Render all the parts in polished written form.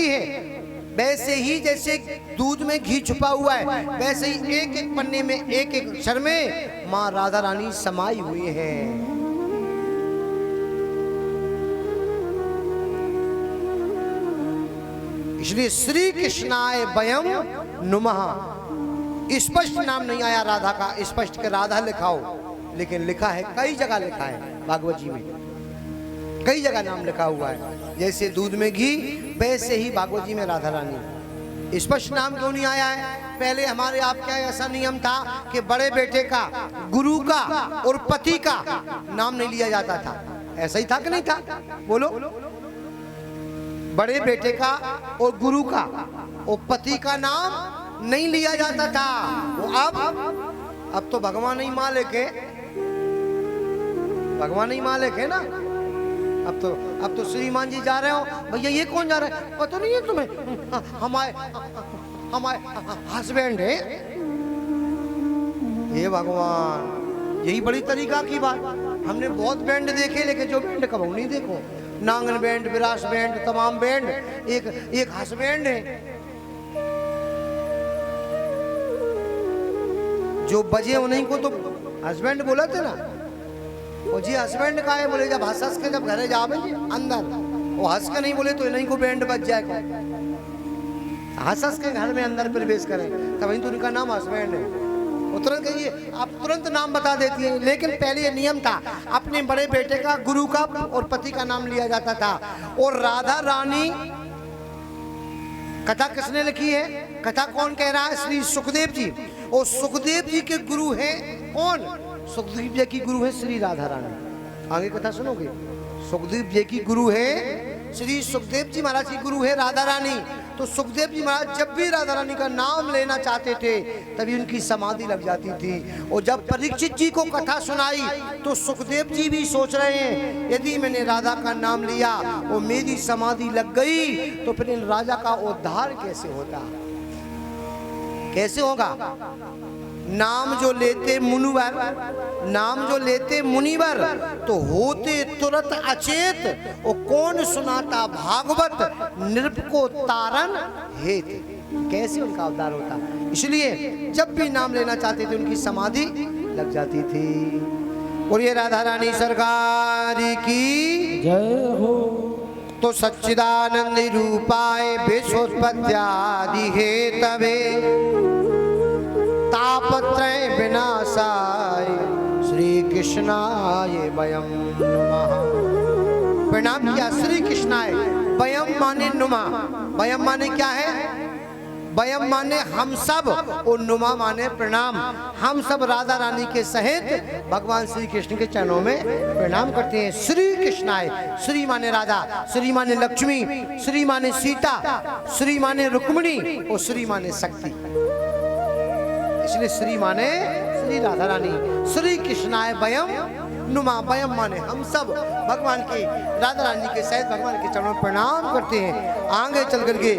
है। वैसे ही जैसे दूध में घी छुपा हुआ है, वैसे ही एक एक पन्ने में, एक एक अक्षर में माँ राधा रानी समाई हुई है। इसलिए श्री कृष्णाय वयम नुमः। स्पष्ट नाम नहीं आया राधा का, स्पष्ट के राधा लिखा हो, लेकिन लिखा है, कई जगह लिखा है भागवत जी में, कई जगह नाम लिखा हुआ है। जैसे दूध में घी, वैसे ही भागवत जी में राधा रानी। स्पष्ट नाम क्यों नहीं आया है? पहले हमारे आपका ऐसा नियम था कि बड़े बेटे का, गुरु का और पति का नाम नहीं लिया जाता था। ऐसा ही था कि नहीं था? बोलो। बड़े बेटे का और गुरु का और पति का नाम नहीं लिया जाता था। वो अब तो भगवान ही मालिक है, भगवान ही मालिक है ना। अब तो श्रीमान जी जा रहे हो, भैया ये कौन जा रहा है? पता नहीं है तुम्हें? हमारे हस्बैंड है। ये भगवान, यही बड़ी तरीका की बात। हमने बहुत बैंड देखे, लेकिन जो बैंड कब नहीं देखो, नांगन बैंड, विरास बैंड, तमाम बैंड, एक हस्बैंड है जो बजे उन्हीं को तो हस्बैंड बोला थे ना। और जी हस्बैंड का है, बोले जब हंस के जब घरे जावे अंदर, वो हंस के नहीं बोले तो इन्हीं को बैंड बज जाएगा। हंस के घर में अंदर प्रवेश करें तभी तो उनका नाम हस्बैंड है। तुरंत कहिए, आप तुरंत नाम बता देती हैं। लेकिन पहले ये नियम था, अपने बड़े बेटे का, गुरु का और पति का नाम लिया जाता था। और राधा रानी, कथा किसने लिखी है? कथा कौन कह रहा है? श्री सुखदेव जी। और सुखदेव जी के गुरु हैं कौन? सुखदेव जी की गुरु है श्री राधा रानी। आगे कथा सुनोगे। सुखदेव जी की गुरु है, श्री सुखदेव जी महाराज की गुरु है राधा रानी। तो सुखदेव जी महाराज जब भी राधा रानी का नाम लेना चाहते थे तभी उनकी समाधि लग जाती थी। और जब परीक्षित जी को कथा सुनाई तो सुखदेव जी भी सोच रहे हैं, यदि मैंने राधा का नाम लिया और मेरी समाधि लग गई तो फिर इन राजा का उद्धार कैसे होता, कैसे होगा? नाम जो लेते मुनिवर, नाम जो लेते मुनिवर, तो होते तुरंत अचेत। और कौन सुनाता भागवत, नृप को तारन हेत। कैसे उनका उद्धार होता? इसलिए जब भी नाम लेना चाहते थे उनकी समाधि लग जाती थी। और ये राधा रानी सरकार की जय हो। तो सच्चिदानंद रूपाय विश्वोत्पत्त्यादि हेतवे तापत्रय विनाशाय श्री कृष्णाय वयम नुमः। प्रणाम किया श्री कृष्णाय। वयम माने नुमा। वयम माने क्या है? वयम माने हम सब और नुमा माने प्रणाम। हम सब राधा रानी के सहित भगवान श्री कृष्ण के चरणों में प्रणाम करते हैं। श्री कृष्णाय। श्री माने राधा, श्री माने लक्ष्मी, श्री माने सीता, श्री माने रुक्मिणी और श्री माने शक्ति। इसलिए श्री माने श्री राधा रानी। श्री कृष्णाय वयम नुमा। वयम माने हम सब भगवान की, राधा रानी के सहित भगवान के चरणों में प्रणाम करते हैं। आगे चल करके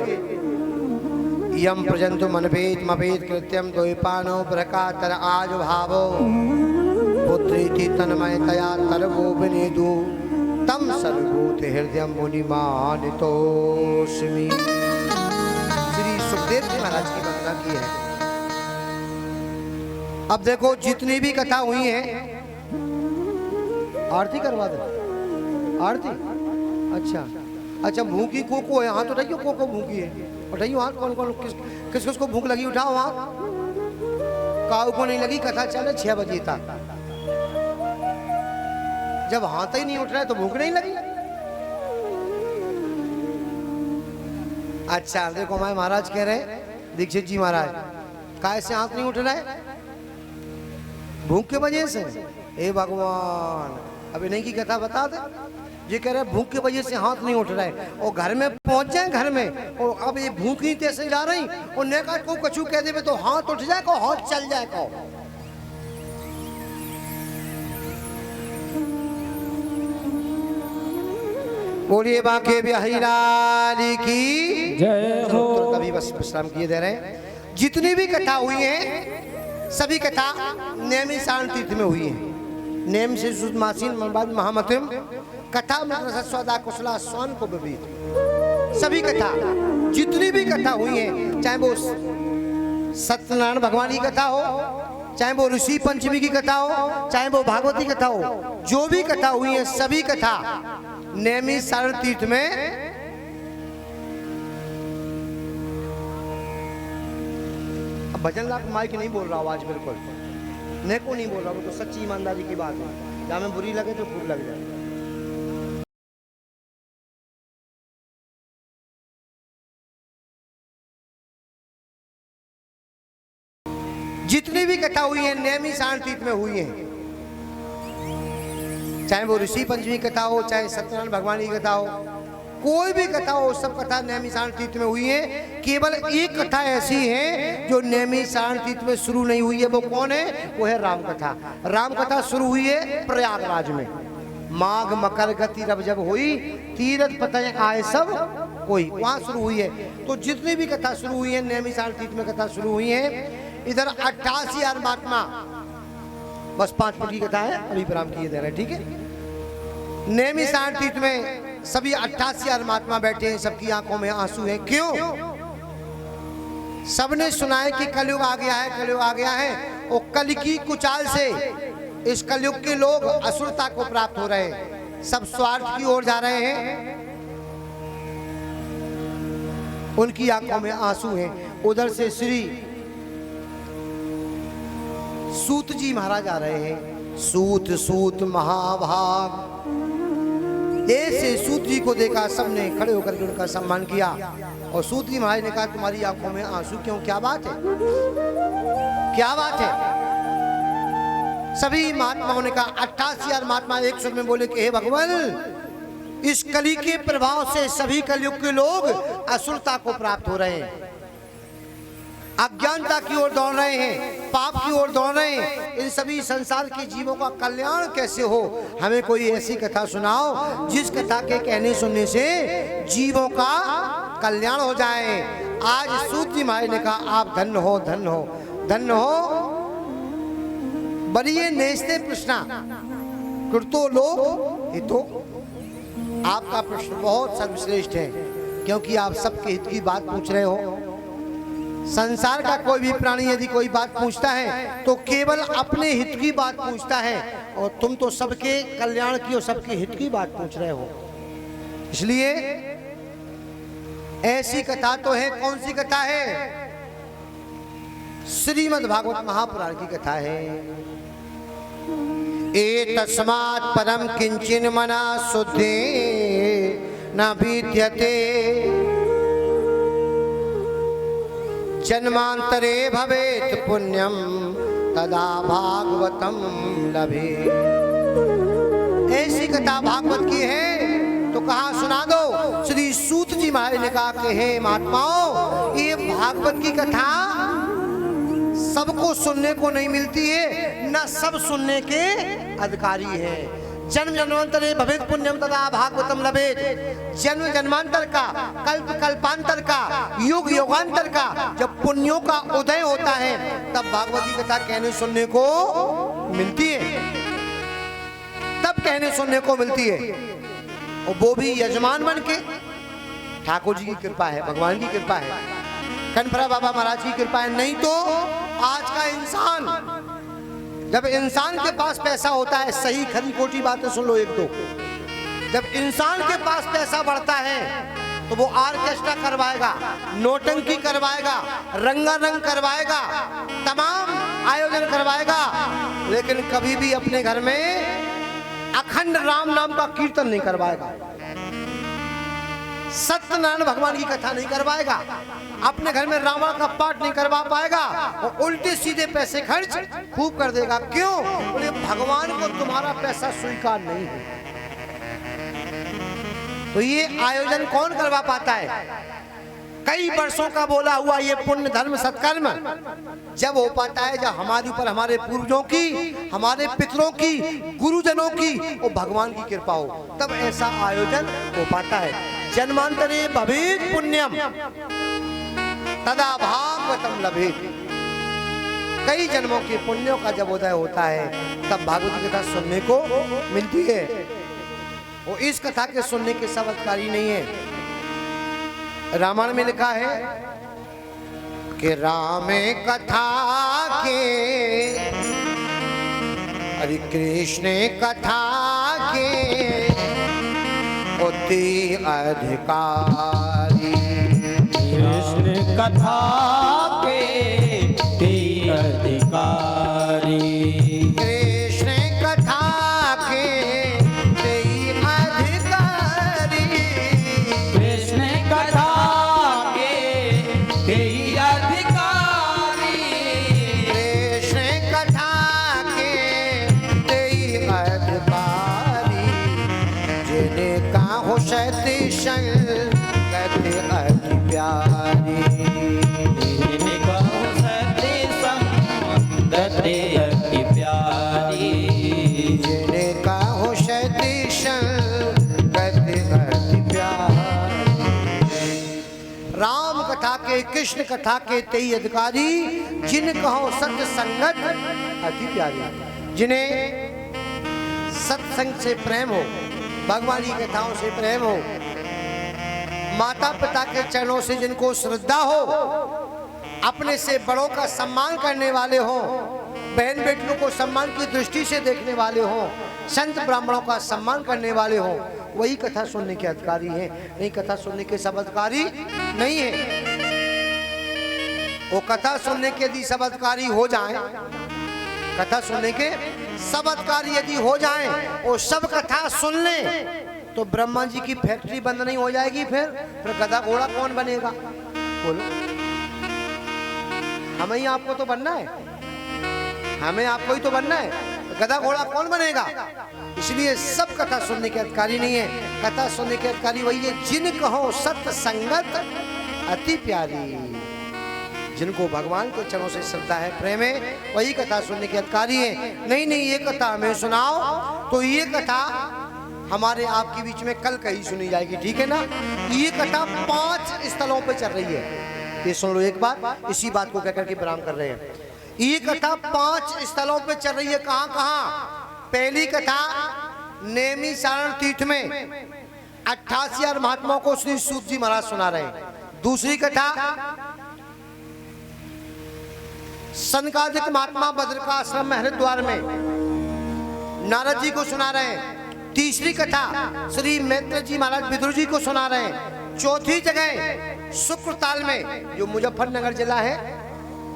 यम प्रजंतु मनभेद मभेद कृत्यम द्वैपानो प्रकातर आज भावो पुत्रेति तन्मयतया तरवो विनेदु तम सर्वभूत हृदय मुनि मानितोस्मि। श्री सुखदेव जी महाराज की वंदना की है। अब देखो जितनी भी कथा हुई है, आरती करवा दो। आरती अच्छा भूखी को है, हाथ उठाइए। को भूखी है, उठाइए हाथ। कौन किस किस को भूख लगी? उठाओ हाथ। काऊ को नहीं लगी, कथा चले 6 बजे तक। जब हाथ ही नहीं उठ रहा है तो भूख नहीं लगी। अच्छा देखो हमारे महाराज कह रहे, दीक्षित जी महाराज, कैसे हाथ नहीं उठ रहा है? भूख के वजह से। हे भगवान, अब इन्हीं की कथा बता दे। ये कह रहे भूख की वजह से हाथ नहीं उठ रहा है। और घर में पहुंच जाए, घर में और अब ये भूख नहीं तैसे जा रही और नेका को कछु कह दे तो हाथ उठ जाए को, हाथ चल जाए को। बोलिए बांके बिहारी लाल की जय हो। तो तभी बस विश्राम किए दे रहे हैं। जितनी भी कथा हुई है सभी कथा नेमी सारण तीर्थ में हुई है। नेम से सुदमासीन महामतिम कथा में सदा कुशला स्वान को बबीत। सभी कथा, जितनी भी कथा हुई है, चाहे वो सत्यनारायण भगवान की कथा हो, चाहे वो ऋषि पंचमी की कथा हो, चाहे वो भागवती कथा हो, जो भी कथा हुई है सभी कथा नैमिषारण्य तीर्थ में भजन लाभ माइक नहीं बोल रहा हूँ आज, बिल्कुल मैं को नहीं बोल रहा हूँ, तो सच्ची ईमानदारी की बात है, जहाँ में बुरी लगे तो फूक लग जाए। जितनी भी कथा हुई है नैमिषारण्य तीर्थ में हुई है, चाहे वो ऋषि पंचमी कथा हो, चाहे सत्यनारायण भगवान की कथा हो, कोई भी कथा हो, सब कथा नैमिषारण्य तीर्थ में हुई है। केवल एक कथा ऐसी है जो नैमिषारण्य तीर्थ में शुरू नहीं हुई है, वो कौन है? वो है राम कथा। राम कथा शुरू हुई है प्रयागराज में, माघ मकर गति रब जब हुई, तीरथ पतय आए सब कोई, वहां शुरू हुई है। तो जितनी भी कथा शुरू हुई है नैमिषारण्य तीर्थ में कथा शुरू हुई है। इधर 88 महात्मा, बस 5 मिनट की कथा है, अभी प्रणाम किए दे रहे, ठीक है। नैमिषारण्य तीर्थ में सभी 88 महात्मा बैठे हैं, सबकी आंखों में आंसू हैं। क्यों? सबने सुना है कि कलयुग आ गया है, कलयुग आ गया है, और कल की कुचाल से इस कलयुग के लोग असुरता को प्राप्त हो रहे हैं, सब स्वार्थ की ओर जा रहे हैं, उनकी आंखों में आंसू हैं। उधर से श्री सूत जी महाराज आ रहे हैं। सूत सूत महाभाग, ऐसे सूत जी को देखा, सबने खड़े होकर के उनका सम्मान किया, और सूत जी महाराज ने कहा तुम्हारी आंखों में आंसू क्यों, क्या बात है, क्या बात है? सभी महात्माओं ने कहा, 88 महात्मा एक स्वर में बोले कि हे भगवान, इस कली के प्रभाव से सभी कलयुग के लोग असुरता को प्राप्त हो रहे हैं, अज्ञानता की ओर दौड़ रहे हैं, पाप की ओर दौड़ रहे हैं। इन सभी संसार के जीवों का कल्याण कैसे हो? हमें कोई ऐसी कथा सुनाओ जिस कथा के कहने सुनने से जीवों का कल्याण हो जाए। आज सूत जी महाराज ने कहा आप धन्य हो, धन्य हो, धन्य हो। बरिये नेस्ते प्रश्ना कृतो लोक हितो। आपका प्रश्न बहुत सर्वश्रेष्ठ है, क्योंकि आप सबके हित की बात पूछ रहे हो। संसार का कोई भी प्राणी यदि कोई बात पूछता है तो केवल अपने हित की बात पूछता है, और तुम तो सबके कल्याण की और सबके हित की बात पूछ रहे हो। इसलिए ऐसी कथा तो है, कौन सी कथा है? श्रीमद् भागवत महापुराण की कथा है। एतस्मात् परम किंचिन मना शुद्धे न विद्यते, जन्मांतरे भवेत पुण्यम तदा भागवतम लभे। ऐसी कथा भागवत की है तो कहा सुना दो। श्री सूत जी महाराज ने कहा कि हे महात्माओं, ये भागवत की कथा सबको सुनने को नहीं मिलती है, न सब सुनने के अधिकारी है। जन्म जन्मांतरे भवेत पुण्यम तदा भागवतम लभेत। जन्म जन्मांतर का, कल्प कल्पांतर का, युग युगांतर का जब पुण्यों का उदय होता है तब भागवती कथा कहने सुनने को मिलती है, तब कहने सुनने को मिलती है, और वो भी यजमान बन के। ठाकुर जी की कृपा है, भगवान की कृपा है, कनपरा बाबा महाराज की कृपा है। नहीं तो आज का इंसान, जब इंसान के पास पैसा होता है, सही खरी खोटी बातें सुन लो एक दो, जब इंसान के पास पैसा बढ़ता है तो वो ऑर्केस्ट्रा करवाएगा, नोटंकी करवाएगा, रंगारंग करवाएगा, तमाम आयोजन करवाएगा, लेकिन कभी भी अपने घर में अखंड राम नाम का कीर्तन नहीं करवाएगा, सत्यनारायण भगवान की कथा नहीं करवाएगा, अपने घर में रामायण का पाठ नहीं करवा पाएगा, और उल्टे सीधे पैसे खर्च खूब कर देगा। क्यों? बोले भगवान को तुम्हारा पैसा स्वीकार नहीं है। तो ये आयोजन कौन करवा पाता है? कई वर्षों का बोला हुआ ये पुण्य धर्म सत्कर्म जब हो पाता है, जब हमारे ऊपर हमारे पूर्वजों की, हमारे पितरों की, गुरुजनों की और भगवान की कृपा हो, तब ऐसा आयोजन हो पाता है। जन्मांतरे भवेत पुण्यम तदा भागवतम लभेत। कई जन्मों के पुण्यों का जब उदय होता है तब भागवती कथा सुनने को मिलती है। और इस कथा के सुनने के सब अधिकारी नहीं है। रामायण में लिखा है कि राम कथा के, हरि कृष्ण कथा के अति अधिकारी। कृष्ण कथा के अति अधिकारी। कृष्ण कथा के अति अधिकारी। कृष्ण कथा के अति अधिकारी। कृष्ण कथा के अति अधिकारी। जिनका हो सत्य संगत अति प्यारी। जिनका हो सत्य संगत अति प्यारी। जिनका हो सत्य संगत अति प्यारी। राम कथा के कृष्ण कथा के तेई अधिकारी। जिन कहो सत्य संगत अति प्यारी। जिन्हें सत्संग से प्रेम हो, भगवान की कथाओं से प्रेम हो, माता पिता के चरणों से जिनको श्रद्धा हो, अपने से बड़ों का सम्मान करने वाले हो, बहन बेटियों को सम्मान की दृष्टि से देखने वाले हो, संत ब्राह्मणों का सम्मान करने वाले हो, वही कथा सुनने के अधिकारी हैं। नहीं कथा सुनने के सब अधिकारी नहीं है। वो कथा सुनने के यदि सब अधिकारी हो जाएं, कथा सुनने के सब अधिकारी यदि हो जाएं और सब कथा सुन लें, तो ब्रह्मा जी की फैक्ट्री बंद नहीं हो जाएगी। फिर गधा घोड़ा कौन बनेगा? बोलो, हमें ही आपको तो बनना है, हमें आपको ही तो बनना है। गधा घोड़ा कौन बनेगा? इसलिए सब कथा सुनने के अधिकारी नहीं है। कथा सुनने के अधिकारी वही है जिन कहो सत्य संगत अति प्यारी। जिनको भगवान के चरणों से श्रद्धा है, प्रेम है, वही कथा सुनने के अधिकारी है। नहीं नहीं, ये कथा हमें सुनाओ, तो ये कथा हमारे आपके बीच में कल कहीं सुनी जाएगी, ठीक है ना। ये कथा 5 स्थलों पे चल रही है। ये सुन लो एक बार, इसी बात को कहकर के विराम कर रहे हैं। ये कथा 5 स्थलों पे चल रही है। कहाँ कहाँ? पहली कथा नेमी सारण तीर्थ में 88 महात्माओं को श्री सूत जी महाराज सुना रहे हैं। दूसरी कथा सनकादिक महात्मा बद्र का आश्रम में हरिद्वार में नारद जी को सुना रहे हैं। तीसरी कथा श्री मैत्र जी महाराज विदुर जी को सुना रहे हैं। चौथी जगह शुक्रताल में, जो मुजफ्फरनगर जिला है,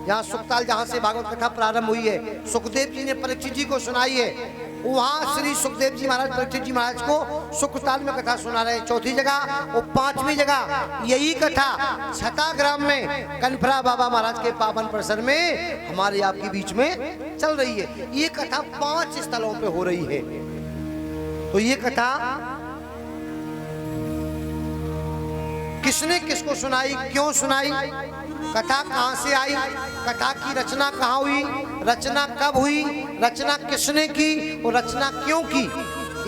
यहाँ शुक्रताल जहाँ से भागवत कथा प्रारंभ हुई है, सुखदेव जी ने परीक्षित जी को सुनाई है। वहाँ श्री सुखदेव जी महाराज परीक्षित जी महाराज को शुक्रताल में कथा सुना रहे हैं। चौथी जगह और 5वीं जगह यही कथा छठाग्राम में कनफरा बाबा महाराज के पावन परिसर में हमारे आपके बीच में चल रही है। ये कथा 5 स्थलों पे हो रही है। तो ये कथा किसने किसको सुनाई, क्यों सुनाई, कथा कहाँ से आई, कथा की रचना कहाँ हुई, रचना कब हुई, रचना किसने की और रचना क्यों की,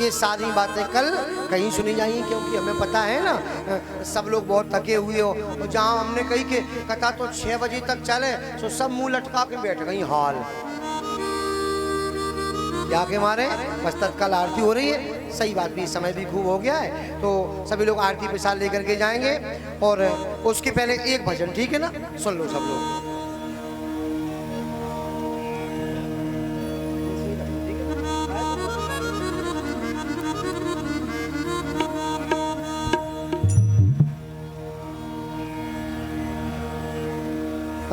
ये सारी बातें कल कहीं सुनी जाएंगी। क्योंकि हमें पता है ना, सब लोग बहुत थके हुए हो। और जहाँ हमने कही कि कथा तो 6 बजे तक चले, तो सब मुंह लटका के बैठ गई हाल जाके मारे। बस तत्काल आरती हो रही है। सही बात भी, समय भी खूब हो गया है, तो सभी लोग आरती प्रसाद लेकर के जाएंगे। और उसके पहले एक भजन, ठीक है ना, सुन लो सब लोग।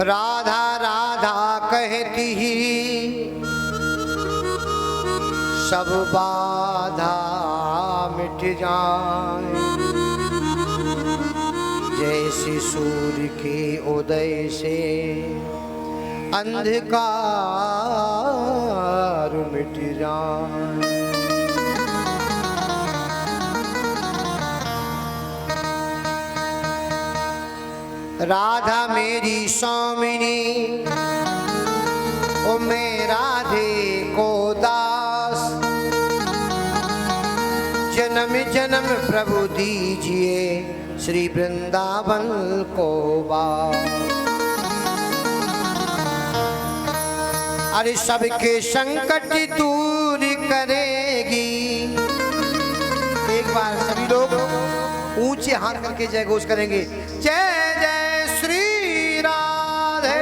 राधा राधा कहती ही सब बाधा मिट जाए, जैसे सूर्य के उदय से अंधकार मिट जाए। राधा मेरी स्वामिनी, ओ मैं राधे को दास, जन्म जन्म प्रभु दीजिए श्री वृंदावन को बास। अरे सबके संकट दूर करेगी। एक बार सभी लोग ऊंची ऊंचे हाथ करके जय घोष करेंगे, जय जय श्री राधे।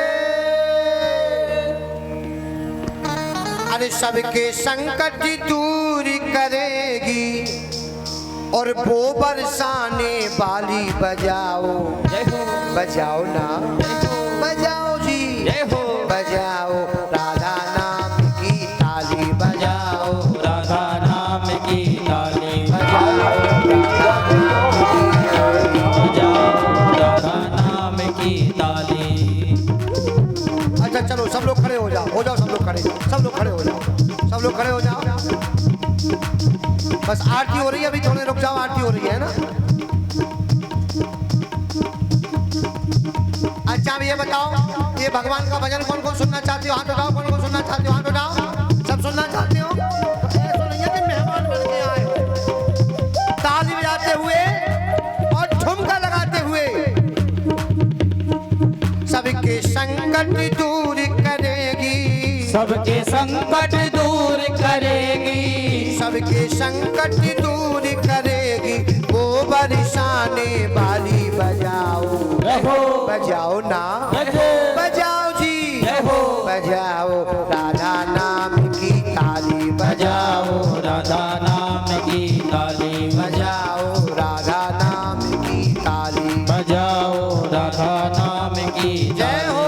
अरे सबके संकट दूर करेगी और वो बरसाने वाली बजाओ, जय हो, बजाओ ना, बजाओ जी, जय हो, बजाओ राधा नाम की ताली, बजाओ राधा नाम की ताली, बजाओ राधा नाम की ताली। अच्छा चलो सब लोग खड़े हो जाओ, सब लोग खड़े, सब लोग खड़े हो जाओ, सब लोग खड़े हो जाओ। बस आरती हो रही है, अभी थोड़े रुक जाओ, आरती हो रही है ना। अच्छा अब ये बताओ, ये भगवान का भजन कौन कौन सुनना चाहते हो? हाथ उठाओ, कौन कौन सुनना चाहते हो? हाथ उठाओ, सब सुनना चाहते हो? ऐसा नहीं है कि मेहमान बन के आए हो। ताली बजाते हुए और ठुमका लगाते हुए सबके संकट दूर करेगी, सबके संकट दूर करेगी, सबके संकट दूर करेगी, वो बरसाने वाली बजाओ, रहो, बजाओ ना, रहो, बजाओ जी, रहो, बजाओ राधा नाम की ताली, बजाओ राधा नाम की ताली, बजाओ राधा नाम की ताली, बजाओ राधा नाम की जय हो।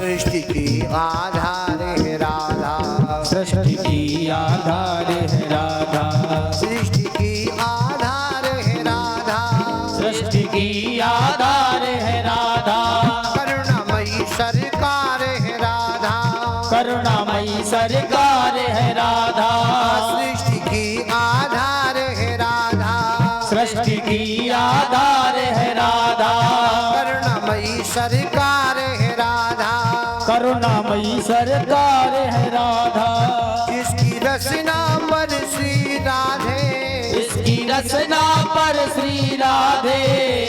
सृष्टि की आधार है राधा, सृष्टि की आधार है राधा, सृष्टि की आधार है राधा, सृष्टि की आधार है राधा, करुणामयी सरकार है राधा, करुणामयी सरकार है राधा, सृष्टि की आधार है राधा, सृष्टि की आधार है राधा, करुणामयी सरकार है राधा, करुणामयी सरकार है राधा, जिसकी रचना पर श्री राधे, इसकी रचना पर श्री राधे,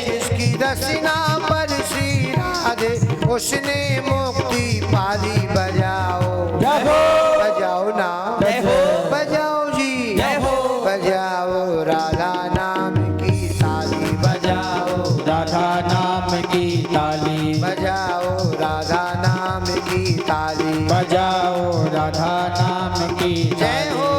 जिसकी रचना पर श्री राधे, उसने मुक्ति पाली, बजाओ, जय हो, बजाओ ना, जय हो, बजाओ जी, जय हो, बजाओ राधा नाम की ताली, बजाओ राधा नाम की ताली, बजाओ राधा नाम की ताली, बजाओ राधा नाम की जय हो।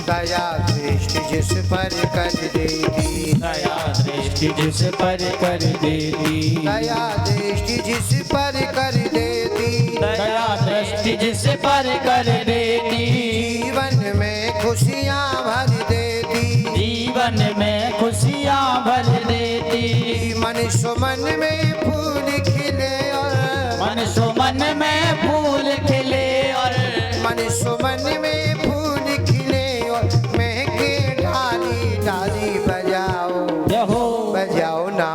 दया दृष्टि जिस पर कर देती, दया दृष्टि जिस पर कर देती, दया दृष्टि जिस पर कर देती, दया दृष्टि जिस पर कर देती, जीवन में खुशियाँ भर देती, जीवन में खुशियाँ भर देती, मन सुमन में फूल खिले और मन सुमन में फूल खिले और मन सुमन में फूल खिले और महके डाली डाली, बजाओ, जय हो, बजाओ ना,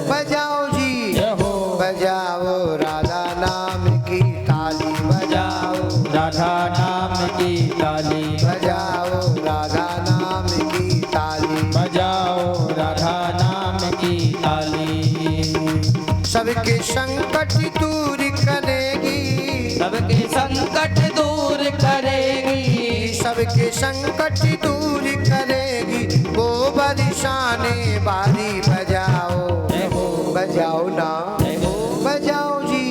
बजाओ जी, जय हो, बजाओ राधा नाम की ताली, बजाओ राधा नाम की ताली, बजाओ राधा नाम की ताली, बजाओ राधा नाम की ताली। सबके संकट दूर करेगी, सबके संकट दूर करे संकट दूर करेगी वो बरसाने बारी बजाओ बजाओ ना बजाओ जी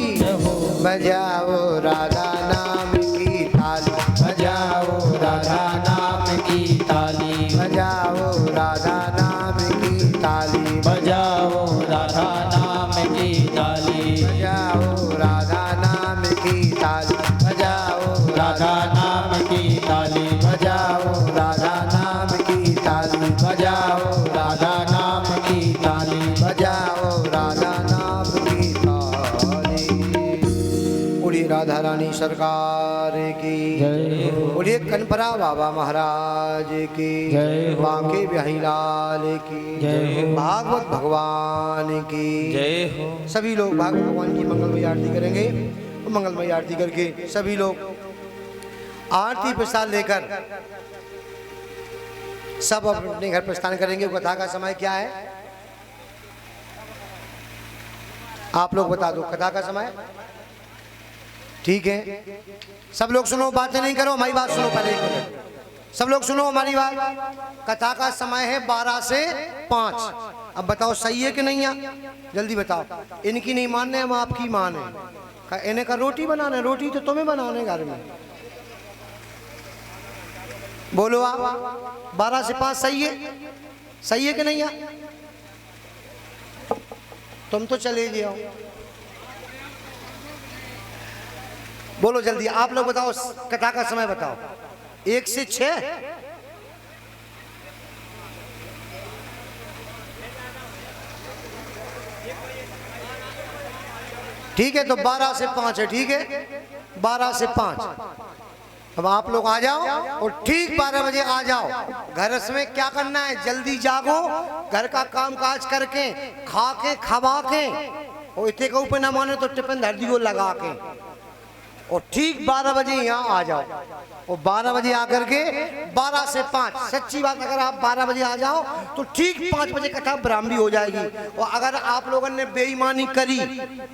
बजाओ राधा नाम की ताली बजाओ राधा नाम की ताली बजाओ राधा नाम की ताली बजाओ राधा नाम की ताली बजाओ राधा नाम की ताली बजाओ राधा नाम की ताली बजाओ राधा नाम की ताली बजाओ राधा नाम की ताली बजाओ राधा नाम की ताली। उड़ी राधा रानी सरकार की जय हो उड़ी कनपरा बाबा महाराज की जय हो। बांके बिहारी लाल की जय हो। भागवत भगवान की जय हो सभी लोग भागवत भगवान की मंगलमय आरती करेंगे। मंगलमय आरती करके सभी लोग आरती प्रसाद लेकर सब अपने घर प्रस्थान करेंगे। कथा का समय क्या है आप लोग बता दो कथा का समय। ठीक है सब लोग सुनो, बातें नहीं करो, हमारी बात सुनो पहले एक मिनट। सब लोग सुनो हमारी बात। कथा का समय है 12 से 5। अब बताओ सही है कि नहीं है, जल्दी बताओ। इनकी नहीं मानने हम आपकी मान है। इन्हें का रोटी बनाना है, रोटी तो तुम्हें बनाने घर में। बोलो आप 12 से 5 सही है, सही है कि नहीं है? तुम तो चले गए हो। बोलो जल्दी आप लोग बताओ कथा का समय बताओ। 1 से 6 ठीक है, तो 12 से 5 है। ठीक है 12 से 5। अब आप लोग आ जाओ और ठीक 12 बजे आ जाओ। घर में क्या करना है, जल्दी जागो, घर का काम काज करके खा के खवा के और इतने के ऊपर ना माने तो टिफिन धर दियो लगा के और ठीक 12 बजे यहाँ आ जाओ। और 12 बजे आकर के 12 से 5 सच्ची बात, अगर आप 12 बजे आ जाओ तो ठीक 5 बजे कथा ब्राह्मणी हो जाएगी। और अगर आप लोगों ने बेईमानी करी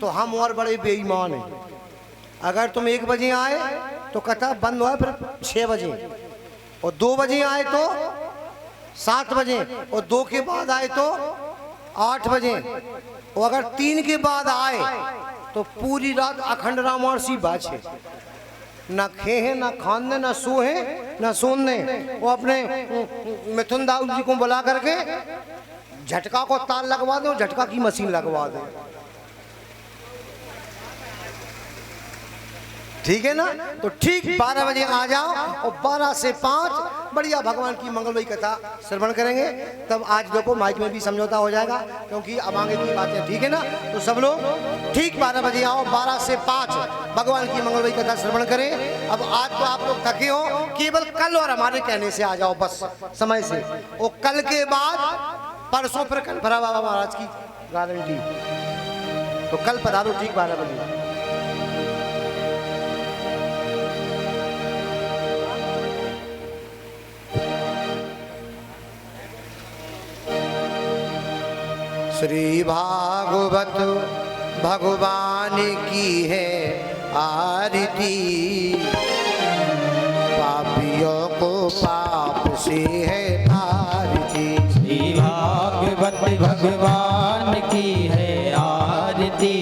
तो हम और बड़े बेईमान हैं। अगर तुम 1 बजे आए तो कथा बंद हुआ फिर 6 बजे, और 2 बजे आए तो 7 बजे, और 2 के बाद आए तो 8 बजे, और अगर 3 के बाद आए तो पूरी रात अखंड रामायण सी बात है। ना खेहे ना खाने ना सोहे ना सोने। वो अपने मिथुन दाऊ जी को बुला करके झटका को तार लगवा दो, झटका की मशीन लगवा दो। ठीक है ना, तो ठीक 12 बजे आ जाओ और 12 से 5 बढ़िया भगवान की मंगलमयी कथा श्रवण करेंगे। तब आज देखो माइक में भी समझौता हो जाएगा क्योंकि अब आगे की बातें। ठीक है ना, तो सब लोग ठीक 12 बजे आओ, 12 से 5 भगवान की मंगलमयी कथा श्रवण करें। अब आज तो आप लोग थके हो, केवल कल और हमारे कहने से आ जाओ बस समय से। और कल के बाद परसों फिर कनपरा बाबा महाराज की गारंटी। तो कल पधारो ठीक 12 बजे। श्री भागवत भगवान की है आरती, पापियों को पाप से है तारती। श्री भागवत भगवान की है आरती,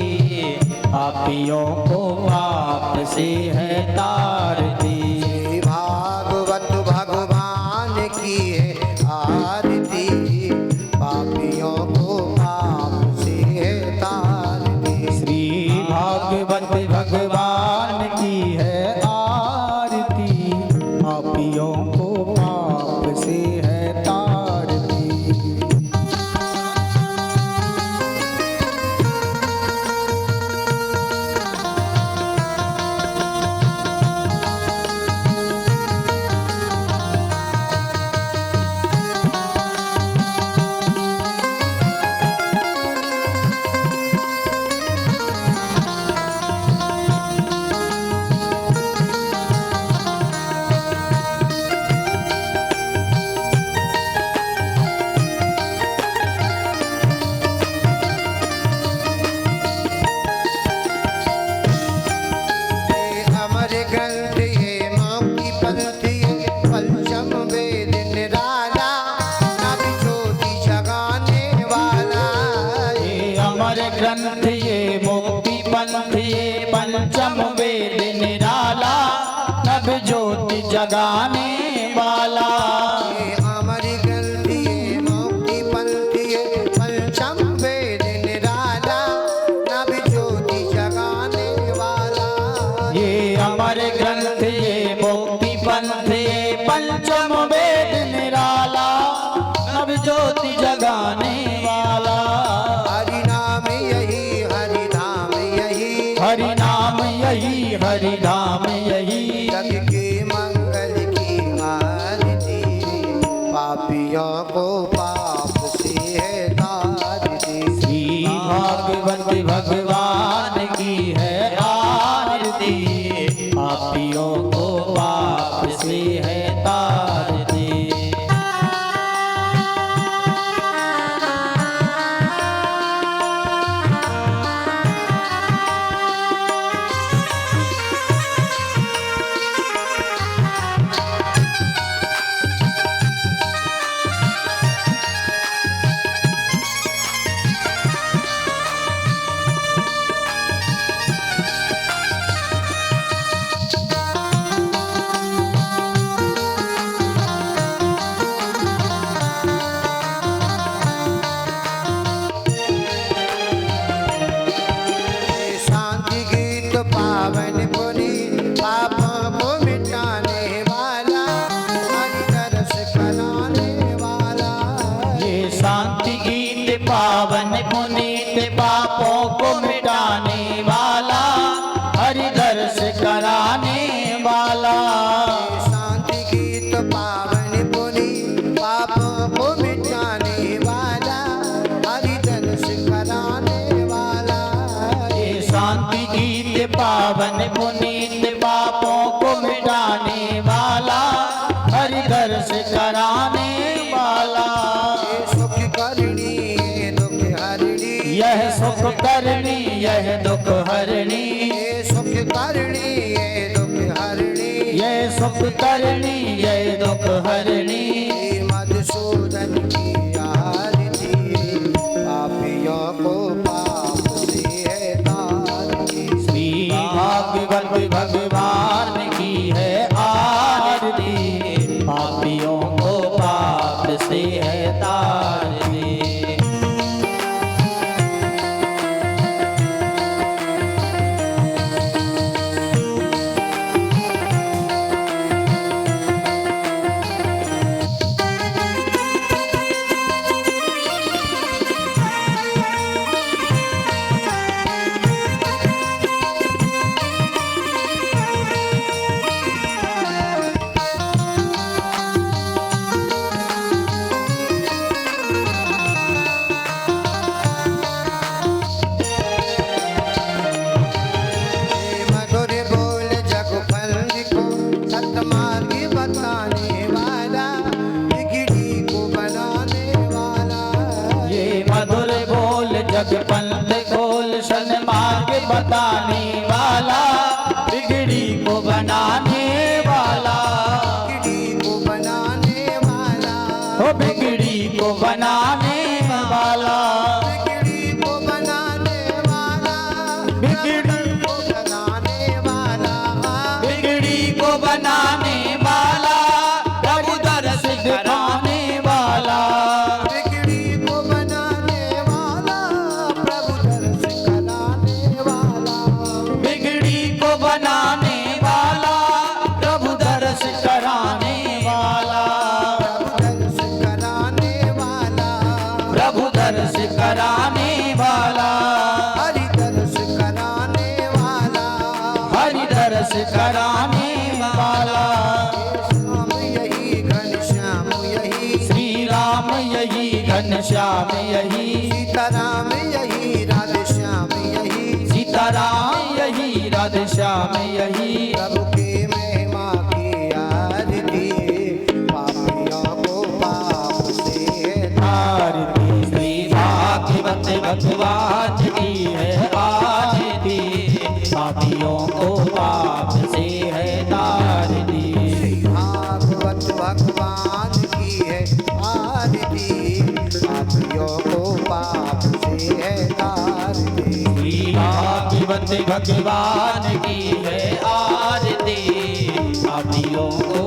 पापियों को पाप से है तारती। श्री भागवत भगवान की है आरती, पापियों को पाप से है तारती। श्री भागवत भगवान की है आरती, पापियों को पाप से है तारती। जगाने वाला। ये अमर ग्रंथ ये मुक्ति पंथ ये पंचम वेद निराला नभ ज्योति जगाने वाला। ये अमर ग्रंथ ये मुक्ति पंथ ये पंचम वेद निराला नव ज्योति जगाने वाला। हरि नाम यही हरि धाम यही हरि नाम यही हरि धाम यही जग के मंगल की आरती पापियों को पाप से है तारती। श्री भागवत भगवान की है आरती पापियों को पाप से है तारती। शांति गीत पावन पुनि पापों को मिटाने वाला हरि दर्श कराने वाला। ये शांति गीत पावन पुनीत पापों को मिटाने वाला हरि दर्श कराने वाला। शांति गीत पावन पुनि पापों को मिटाने वाला हरि दर्श कराने वाला। ये शांति गीत पावन पुनीत पापों को मिटाने वाला हरि दर्श कराने वाला। ये सुख करनी ये दुख हरणी यह सुख करनी यह दुख हरणी ये सुख करनी ये दुख हरणी यह सुख करनी यह दुख हरणी। ये मधुसूदन की आरती पापियों को पाप से है तारती। श्री भागवत भगवान की है आरती पापियों को पाप से है तारती। ये मधुर बोल जग फंद को सतमार्ग बताने वाला बिगड़ी को बनाने वाला। ये मधुर बोल जग पंथ खोल सन्मार्ग बताने वाला बिगड़ी को बनाने वाला। बिगड़ी को बनाने वाला हो बिगड़ी को बनाने वाला। बिगड़ी को बनाने वाला बिगड़ी को बनाने वाला बिगड़ी को बनाने वाला प्रभु दर्श दिखाने वाला। बिगड़ी को बनाने वाला प्रभु दर्श कराने वाला। बिगड़ी को बनाने वाला प्रभु दर्श कराने वाला। प्रभु दर्श कराने वाला प्रभु दर्श कराने वाला हरि दर्श कराने वाला। श्री राम यही घनश्याम यही सीताराम यही राधे श्याम यही सीताराम यही राधे श्याम यही। प्रभु की महिमा की आरती पापियों को पाप से है आरती श्री भागवत भगवान की है आरती पापियों को पाप से है तारती। भागवत भगवान की है आरती पापियों को पाप से है तारती। श्री भागवत भगवान की है आरती पापियों को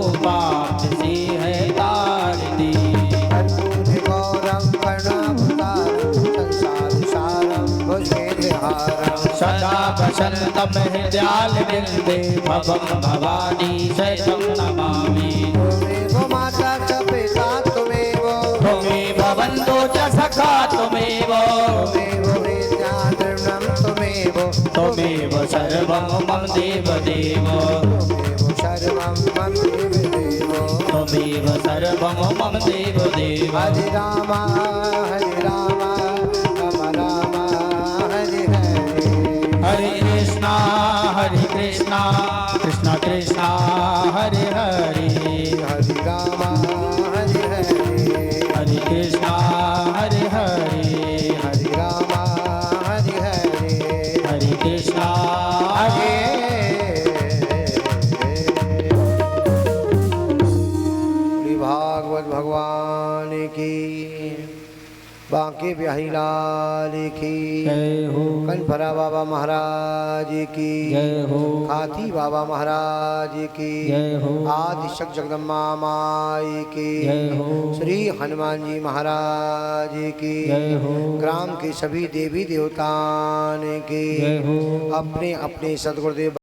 वसंतम हृदयाल बिंदे भवम भवानी शैलम नमामि त्वमेव माता च पिता त्वमेव त्वमेव बन्धो च सखा त्वमेव त्वमेव वेद्या तृणं त्वमेव त्वमेव सर्वं मम देव देव सर्वं मम देव त्वमेव सर्वं मम देव देव हरे राम राम राम हरे हरे हरे कृष्णा कृष्ण कृष्ण हरे हरे हरे राम हरे हरे हरे कृष्णा हरे हरे हरे राम हरे हरे हरे कृष्णा हरे श्री भागवत भगवान की बांके बिहारी लाल की जय हो कनफरा बाबा महाराज की जय हो खाती बाबा महाराज की जय हो आदिशक जगदम्बा माई की जय हो श्री हनुमान जी महाराज की जय हो ग्राम के सभी देवी देवताओं की जय हो अपने अपने सदगुरुदेव